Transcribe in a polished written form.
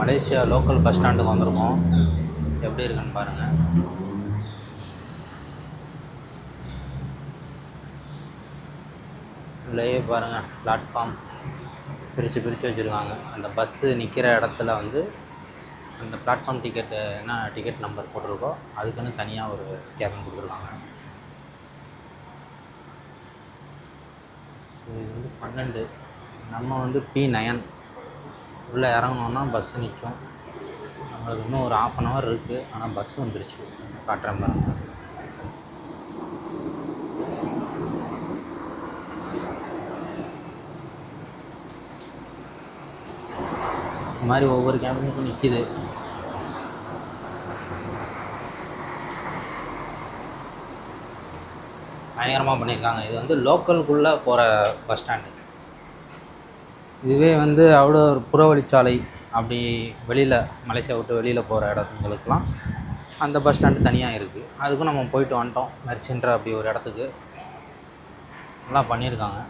Malaysia local bus ஸ்டாண்டுக்கு வந்திருக்கோம். எப்படி இருக்குன்னு பாருங்கள். உள்ளேயே பாருங்கள், பிளாட்ஃபார்ம் பிரித்து வச்சுருக்காங்க. அந்த பஸ்ஸு நிற்கிற இடத்துல வந்து அந்த பிளாட்ஃபார்ம் டிக்கெட்டு என்ன டிக்கெட் நம்பர் போட்டிருக்கோ அதுக்குன்னு தனியாக ஒரு கேபின் கொடுத்துருக்காங்க. இது வந்து 12, நம்ம வந்து P9 உள்ளே இறங்கணுன்னா பஸ்ஸு நிற்கும். நம்மளுக்கு இன்னும் ஒரு 1/2 hour இருக்குது. ஆனால் பஸ் வந்துருச்சு. காட்டுறேன் பாருங்க. இந்த மாதிரி ஒவ்வொரு கேபினுக்கும் நிற்கிது. பயங்கரமாக பண்ணியிருக்காங்க. இது வந்து லோக்கலுக்குள்ளே போகிற பஸ் ஸ்டாண்டு. இதுவே வந்து அவ்வளோ ஒரு புறவழிச்சாலை அப்படி வெளியில் மலேசியா விட்டு வெளியில் போகிற இடத்துங்களுக்கெலாம் அந்த பஸ் ஸ்டாண்டு தனியாக இருக்குது. அதுக்கும் நம்ம போயிட்டு வந்துட்டோம். மெர்சின்ற அப்படி ஒரு இடத்துக்கு நல்லா பண்ணியிருக்காங்க.